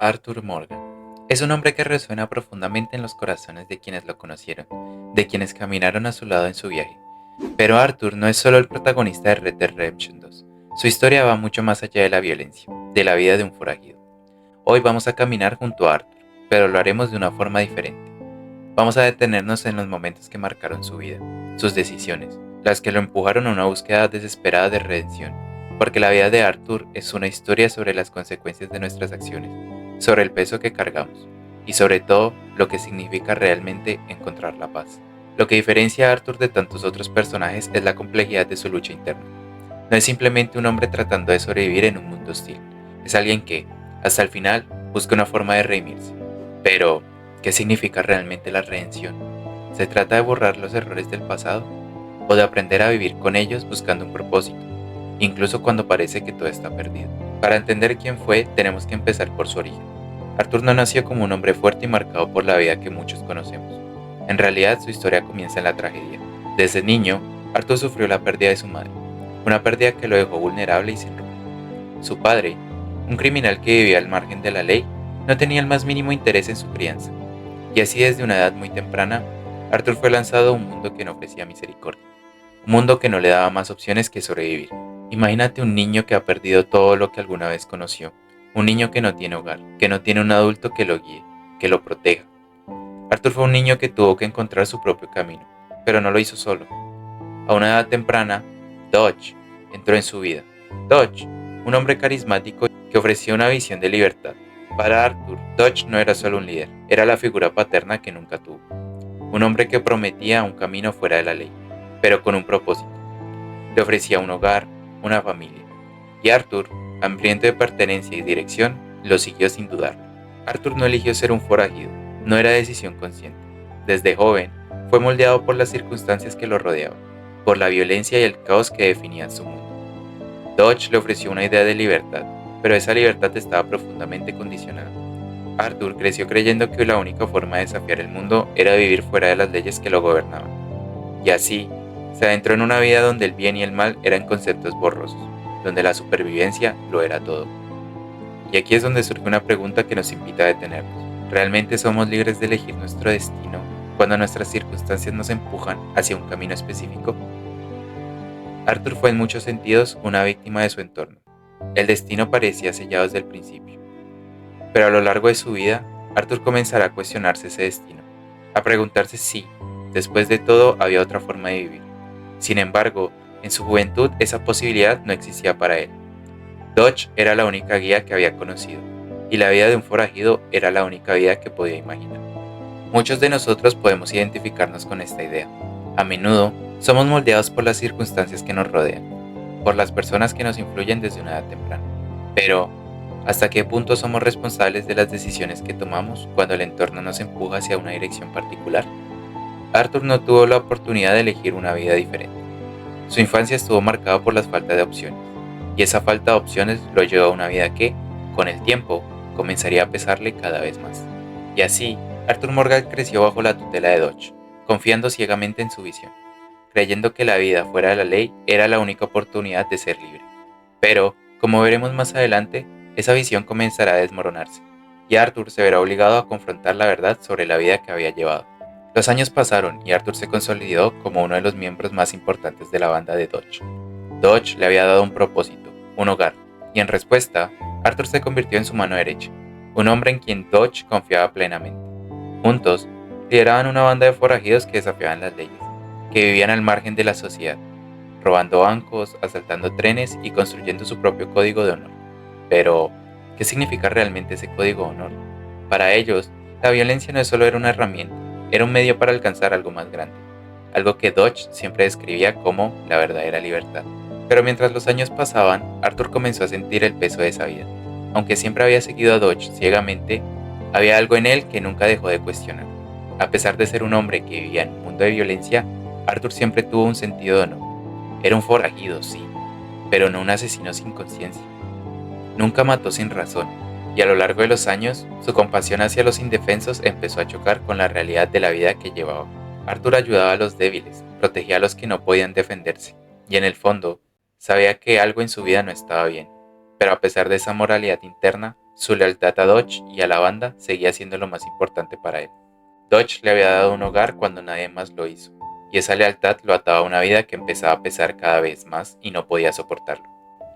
Arthur Morgan. Es un hombre que resuena profundamente en los corazones de quienes lo conocieron, de quienes caminaron a su lado en su viaje. Pero Arthur no es solo el protagonista de Red Dead Redemption 2. Su historia va mucho más allá de la violencia, de la vida de un forajido. Hoy vamos a caminar junto a Arthur, pero lo haremos de una forma diferente. Vamos a detenernos en los momentos que marcaron su vida, sus decisiones, las que lo empujaron a una búsqueda desesperada de redención, porque la vida de Arthur es una historia sobre las consecuencias de nuestras acciones, sobre el peso que cargamos y sobre todo lo que significa realmente encontrar la paz. Lo que diferencia a Arthur de tantos otros personajes es la complejidad de su lucha interna. No es simplemente un hombre tratando de sobrevivir en un mundo hostil, es alguien que, hasta el final, busca una forma de redimirse. Pero, ¿qué significa realmente la redención? ¿Se trata de borrar los errores del pasado o de aprender a vivir con ellos buscando un propósito, incluso cuando parece que todo está perdido? Para entender quién fue, tenemos que empezar por su origen. Arthur no nació como un hombre fuerte y marcado por la vida que muchos conocemos. En realidad, su historia comienza en la tragedia. Desde niño, Arthur sufrió la pérdida de su madre, una pérdida que lo dejó vulnerable y sin rumbo. Su padre, un criminal que vivía al margen de la ley, no tenía el más mínimo interés en su crianza, y así desde una edad muy temprana, Arthur fue lanzado a un mundo que no ofrecía misericordia, un mundo que no le daba más opciones que sobrevivir. Imagínate un niño que ha perdido todo lo que alguna vez conoció, un niño que no tiene hogar, que no tiene un adulto que lo guíe, que lo proteja. Arthur fue un niño que tuvo que encontrar su propio camino, pero no lo hizo solo. A una edad temprana, Dodge entró en su vida. Dodge, un hombre carismático que ofrecía una visión de libertad. Para Arthur, Dodge no era solo un líder, era la figura paterna que nunca tuvo. Un hombre que prometía un camino fuera de la ley, pero con un propósito. Le ofrecía un hogar, una familia. Y Arthur, hambriento de pertenencia y dirección, lo siguió sin dudarlo. Arthur no eligió ser un forajido, no era decisión consciente. Desde joven, fue moldeado por las circunstancias que lo rodeaban, por la violencia y el caos que definían su mundo. Dodge le ofreció una idea de libertad, pero esa libertad estaba profundamente condicionada. Arthur creció creyendo que la única forma de desafiar el mundo era vivir fuera de las leyes que lo gobernaban. Y así, se adentró en una vida donde el bien y el mal eran conceptos borrosos, donde la supervivencia lo era todo. Y aquí es donde surge una pregunta que nos invita a detenernos. ¿Realmente somos libres de elegir nuestro destino cuando nuestras circunstancias nos empujan hacia un camino específico? Arthur fue en muchos sentidos una víctima de su entorno. El destino parecía sellado desde el principio. Pero a lo largo de su vida, Arthur comenzará a cuestionarse ese destino, a preguntarse si, después de todo, había otra forma de vivir. Sin embargo, en su juventud esa posibilidad no existía para él. Dodge era la única guía que había conocido, y la vida de un forajido era la única vida que podía imaginar. Muchos de nosotros podemos identificarnos con esta idea. A menudo, somos moldeados por las circunstancias que nos rodean, por las personas que nos influyen desde una edad temprana. Pero, ¿hasta qué punto somos responsables de las decisiones que tomamos cuando el entorno nos empuja hacia una dirección particular? Arthur no tuvo la oportunidad de elegir una vida diferente. Su infancia estuvo marcada por la falta de opciones, y esa falta de opciones lo llevó a una vida que, con el tiempo, comenzaría a pesarle cada vez más. Y así, Arthur Morgan creció bajo la tutela de Dodge, confiando ciegamente en su visión, creyendo que la vida fuera de la ley era la única oportunidad de ser libre. Pero, como veremos más adelante, esa visión comenzará a desmoronarse, y Arthur se verá obligado a confrontar la verdad sobre la vida que había llevado. Los años pasaron y Arthur se consolidó como uno de los miembros más importantes de la banda de Dodge. Dodge le había dado un propósito, un hogar, y en respuesta, Arthur se convirtió en su mano derecha, un hombre en quien Dodge confiaba plenamente. Juntos, lideraban una banda de forajidos que desafiaban las leyes, que vivían al margen de la sociedad, robando bancos, asaltando trenes y construyendo su propio código de honor. Pero, ¿qué significa realmente ese código de honor? Para ellos, la violencia no solo era una herramienta, era un medio para alcanzar algo más grande, algo que Dodge siempre describía como la verdadera libertad. Pero mientras los años pasaban, Arthur comenzó a sentir el peso de esa vida. Aunque siempre había seguido a Dodge ciegamente, había algo en él que nunca dejó de cuestionar. A pesar de ser un hombre que vivía en un mundo de violencia, Arthur siempre tuvo un sentido de honor. Era un forajido, sí, pero no un asesino sin conciencia. Nunca mató sin razón, y a lo largo de los años, su compasión hacia los indefensos empezó a chocar con la realidad de la vida que llevaba. Arthur ayudaba a los débiles, protegía a los que no podían defenderse, y en el fondo, sabía que algo en su vida no estaba bien. Pero a pesar de esa moralidad interna, su lealtad a Dodge y a la banda seguía siendo lo más importante para él. Dodge le había dado un hogar cuando nadie más lo hizo, y esa lealtad lo ataba a una vida que empezaba a pesar cada vez más y no podía soportarlo.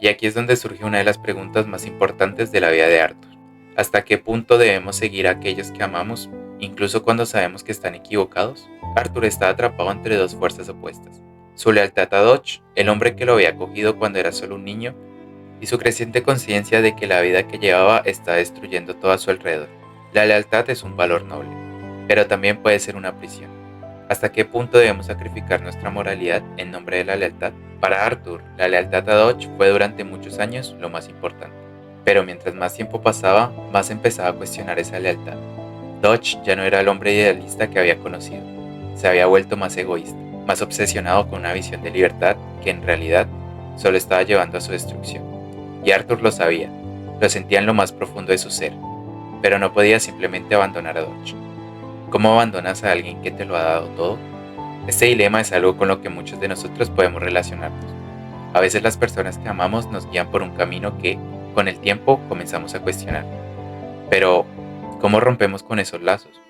Y aquí es donde surge una de las preguntas más importantes de la vida de Arthur. ¿Hasta qué punto debemos seguir a aquellos que amamos, incluso cuando sabemos que están equivocados? Arthur estaba atrapado entre dos fuerzas opuestas: su lealtad a Dodge, el hombre que lo había acogido cuando era solo un niño, y su creciente conciencia de que la vida que llevaba está destruyendo todo a su alrededor. La lealtad es un valor noble, pero también puede ser una prisión. ¿Hasta qué punto debemos sacrificar nuestra moralidad en nombre de la lealtad? Para Arthur, la lealtad a Dodge fue durante muchos años lo más importante. Pero mientras más tiempo pasaba, más empezaba a cuestionar esa lealtad. Dodge ya no era el hombre idealista que había conocido. Se había vuelto más egoísta, más obsesionado con una visión de libertad que en realidad solo estaba llevando a su destrucción. Y Arthur lo sabía, lo sentía en lo más profundo de su ser, pero no podía simplemente abandonar a Dodge. ¿Cómo abandonas a alguien que te lo ha dado todo? Este dilema es algo con lo que muchos de nosotros podemos relacionarnos. A veces las personas que amamos nos guían por un camino que, con el tiempo, comenzamos a cuestionar. Pero, ¿cómo rompemos con esos lazos?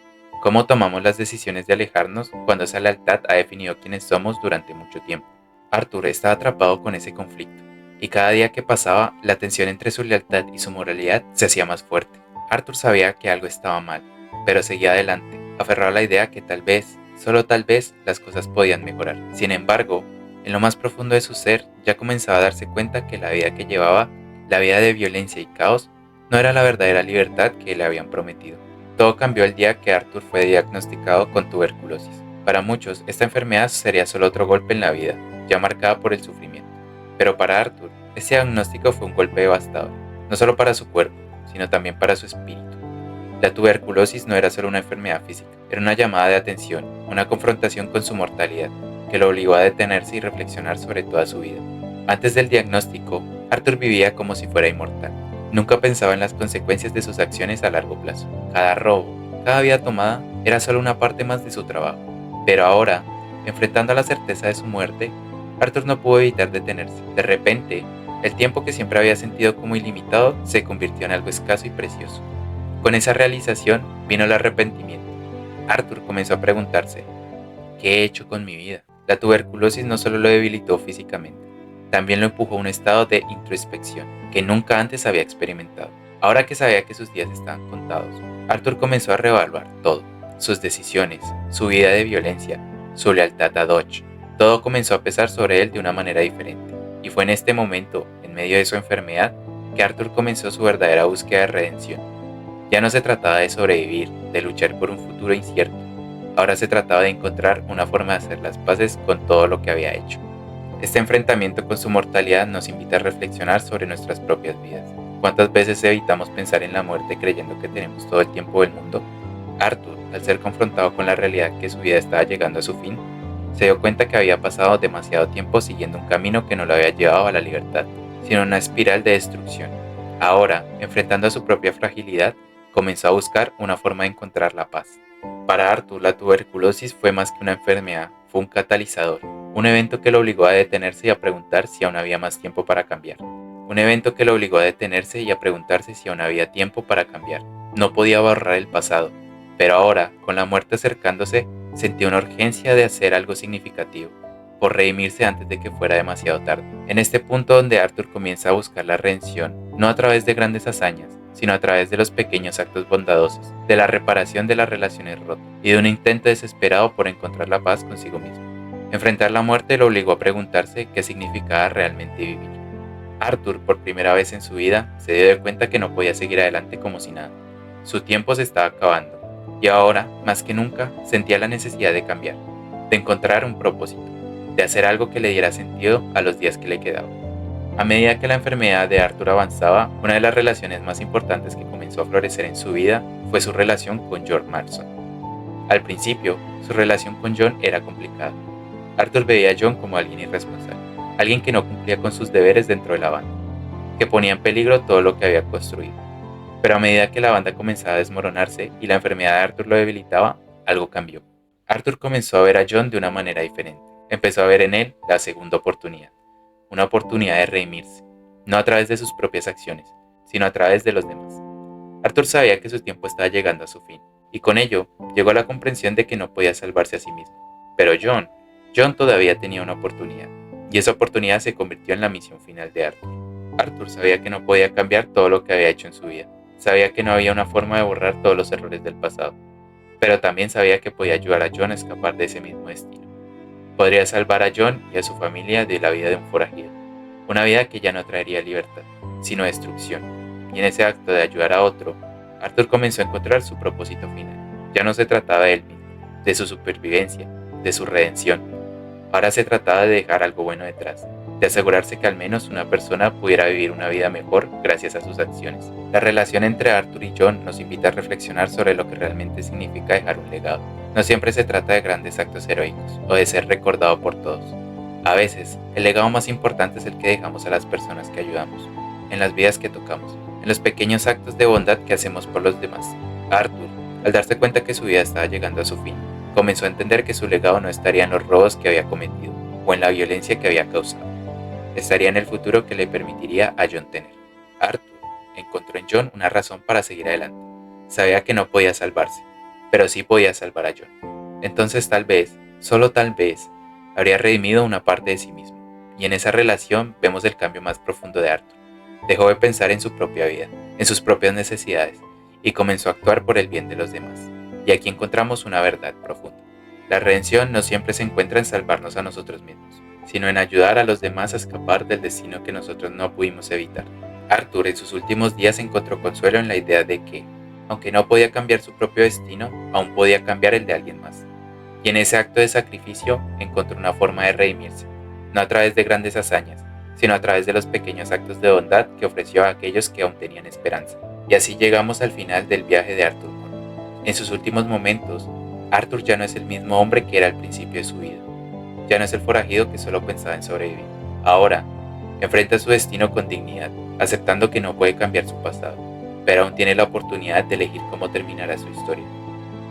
¿Cómo tomamos las decisiones de alejarnos cuando esa lealtad ha definido quiénes somos durante mucho tiempo? Arthur estaba atrapado con ese conflicto, y cada día que pasaba, la tensión entre su lealtad y su moralidad se hacía más fuerte. Arthur sabía que algo estaba mal, pero seguía adelante, aferrado a la idea que tal vez, solo tal vez, las cosas podían mejorar. Sin embargo, en lo más profundo de su ser, ya comenzaba a darse cuenta que la vida que llevaba, la vida de violencia y caos, no era la verdadera libertad que le habían prometido. Todo cambió el día que Arthur fue diagnosticado con tuberculosis. Para muchos, esta enfermedad sería solo otro golpe en la vida, ya marcada por el sufrimiento. Pero para Arthur, ese diagnóstico fue un golpe devastador, no solo para su cuerpo, sino también para su espíritu. La tuberculosis no era solo una enfermedad física, era una llamada de atención, una confrontación con su mortalidad, que lo obligó a detenerse y reflexionar sobre toda su vida. Antes del diagnóstico, Arthur vivía como si fuera inmortal. Nunca pensaba en las consecuencias de sus acciones a largo plazo. Cada robo, cada vida tomada, era solo una parte más de su trabajo. Pero ahora, enfrentando a la certeza de su muerte, Arthur no pudo evitar detenerse. De repente, el tiempo que siempre había sentido como ilimitado se convirtió en algo escaso y precioso. Con esa realización vino el arrepentimiento. Arthur comenzó a preguntarse: ¿qué he hecho con mi vida? La tuberculosis no solo lo debilitó físicamente, también lo empujó a un estado de introspección que nunca antes había experimentado. Ahora que sabía que sus días estaban contados, Arthur comenzó a reevaluar todo: sus decisiones, su vida de violencia, su lealtad a Dodge. Todo comenzó a pesar sobre él de una manera diferente, y fue en este momento, en medio de su enfermedad, que Arthur comenzó su verdadera búsqueda de redención. Ya no se trataba de sobrevivir, de luchar por un futuro incierto. Ahora se trataba de encontrar una forma de hacer las paces con todo lo que había hecho. Este enfrentamiento con su mortalidad nos invita a reflexionar sobre nuestras propias vidas. ¿Cuántas veces evitamos pensar en la muerte creyendo que tenemos todo el tiempo del mundo? Arthur, al ser confrontado con la realidad que su vida estaba llegando a su fin, se dio cuenta que había pasado demasiado tiempo siguiendo un camino que no lo había llevado a la libertad, sino una espiral de destrucción. Ahora, enfrentando a su propia fragilidad, comenzó a buscar una forma de encontrar la paz. Para Arthur, la tuberculosis fue más que una enfermedad, fue un catalizador, un evento que lo obligó a detenerse y a preguntar si aún había más tiempo para cambiar. Un evento que lo obligó a detenerse y a preguntarse si aún había tiempo para cambiar. No podía borrar el pasado, pero ahora, con la muerte acercándose, sentía una urgencia de hacer algo significativo, por redimirse antes de que fuera demasiado tarde. En este punto donde Arthur comienza a buscar la redención, no a través de grandes hazañas, sino a través de los pequeños actos bondadosos, de la reparación de las relaciones rotas y de un intento desesperado por encontrar la paz consigo mismo. Enfrentar la muerte lo obligó a preguntarse qué significaba realmente vivir. Arthur, por primera vez en su vida, se dio cuenta que no podía seguir adelante como si nada. Su tiempo se estaba acabando, y ahora, más que nunca, sentía la necesidad de cambiar, de encontrar un propósito, de hacer algo que le diera sentido a los días que le quedaban. A medida que la enfermedad de Arthur avanzaba, una de las relaciones más importantes que comenzó a florecer en su vida fue su relación con John Marston. Al principio, su relación con John era complicada. Arthur veía a John como alguien irresponsable, alguien que no cumplía con sus deberes dentro de la banda, que ponía en peligro todo lo que había construido. Pero a medida que la banda comenzaba a desmoronarse y la enfermedad de Arthur lo debilitaba, algo cambió. Arthur comenzó a ver a John de una manera diferente. Empezó a ver en él la segunda oportunidad. Una oportunidad de redimirse, no a través de sus propias acciones, sino a través de los demás. Arthur sabía que su tiempo estaba llegando a su fin, y con ello llegó a la comprensión de que no podía salvarse a sí mismo. Pero John todavía tenía una oportunidad, y esa oportunidad se convirtió en la misión final de Arthur. Arthur sabía que no podía cambiar todo lo que había hecho en su vida, sabía que no había una forma de borrar todos los errores del pasado, pero también sabía que podía ayudar a John a escapar de ese mismo destino. Podría salvar a John y a su familia de la vida de un forajido, una vida que ya no traería libertad, sino destrucción. Y en ese acto de ayudar a otro, Arthur comenzó a encontrar su propósito final. Ya no se trataba de él mismo, de su supervivencia, de su redención. Ahora se trataba de dejar algo bueno detrás, de asegurarse que al menos una persona pudiera vivir una vida mejor gracias a sus acciones. La relación entre Arthur y John nos invita a reflexionar sobre lo que realmente significa dejar un legado. No siempre se trata de grandes actos heroicos o de ser recordado por todos. A veces, el legado más importante es el que dejamos a las personas que ayudamos, en las vidas que tocamos, en los pequeños actos de bondad que hacemos por los demás. Arthur, al darse cuenta que su vida estaba llegando a su fin, comenzó a entender que su legado no estaría en los robos que había cometido o en la violencia que había causado. Estaría en el futuro que le permitiría a John tener. Arthur encontró en John una razón para seguir adelante. Sabía que no podía salvarse, pero sí podía salvar a John. Entonces tal vez, solo tal vez, habría redimido una parte de sí mismo. Y en esa relación vemos el cambio más profundo de Arthur. Dejó de pensar en su propia vida, en sus propias necesidades, y comenzó a actuar por el bien de los demás. Y aquí encontramos una verdad profunda. La redención no siempre se encuentra en salvarnos a nosotros mismos, sino en ayudar a los demás a escapar del destino que nosotros no pudimos evitar. Arthur en sus últimos días encontró consuelo en la idea de que, aunque no podía cambiar su propio destino, aún podía cambiar el de alguien más. Y en ese acto de sacrificio encontró una forma de redimirse, no a través de grandes hazañas, sino a través de los pequeños actos de bondad que ofreció a aquellos que aún tenían esperanza. Y así llegamos al final del viaje de Arthur Morgan. En sus últimos momentos, Arthur ya no es el mismo hombre que era al principio de su vida. Ya no es el forajido que solo pensaba en sobrevivir. Ahora, enfrenta su destino con dignidad, aceptando que no puede cambiar su pasado, pero aún tiene la oportunidad de elegir cómo terminará su historia.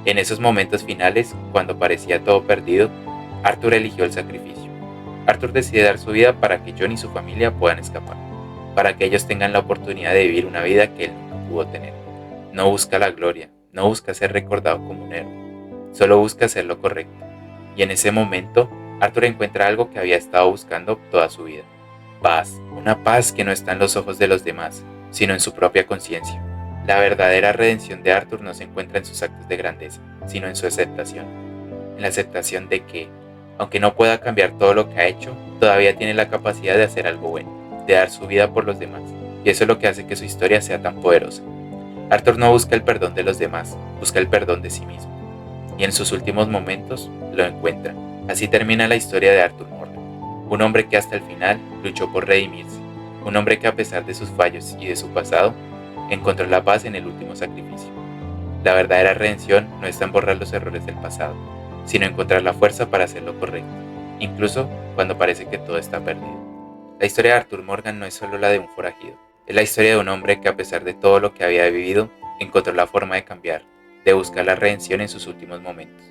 En esos momentos finales, cuando parecía todo perdido, Arthur eligió el sacrificio. Arthur decide dar su vida para que John y su familia puedan escapar, para que ellos tengan la oportunidad de vivir una vida que él nunca pudo tener. No busca la gloria, no busca ser recordado como un héroe, solo busca hacer lo correcto. Y en ese momento, Arthur encuentra algo que había estado buscando toda su vida. Paz, una paz que no está en los ojos de los demás, sino en su propia conciencia. La verdadera redención de Arthur no se encuentra en sus actos de grandeza, sino en su aceptación. En la aceptación de que, aunque no pueda cambiar todo lo que ha hecho, todavía tiene la capacidad de hacer algo bueno, de dar su vida por los demás. Y eso es lo que hace que su historia sea tan poderosa. Arthur no busca el perdón de los demás, busca el perdón de sí mismo. Y en sus últimos momentos lo encuentra. Así termina la historia de Arthur Morgan, un hombre que hasta el final luchó por redimirse, un hombre que a pesar de sus fallos y de su pasado, encontró la paz en el último sacrificio. La verdadera redención no está en borrar los errores del pasado, sino encontrar la fuerza para hacer lo correcto, incluso cuando parece que todo está perdido. La historia de Arthur Morgan no es solo la de un forajido, es la historia de un hombre que a pesar de todo lo que había vivido, encontró la forma de cambiar, de buscar la redención en sus últimos momentos.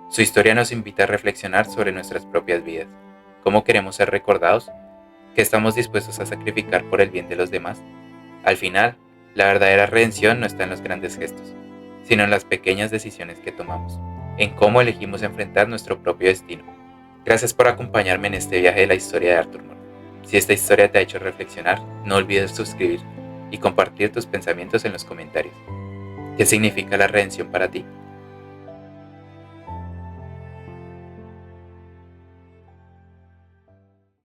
Su historia nos invita a reflexionar sobre nuestras propias vidas. ¿Cómo queremos ser recordados? ¿Qué estamos dispuestos a sacrificar por el bien de los demás? Al final, la verdadera redención no está en los grandes gestos, sino en las pequeñas decisiones que tomamos, en cómo elegimos enfrentar nuestro propio destino. Gracias por acompañarme en este viaje de la historia de Arthur Morgan. Si esta historia te ha hecho reflexionar, no olvides suscribirte y compartir tus pensamientos en los comentarios. ¿Qué significa la redención para ti?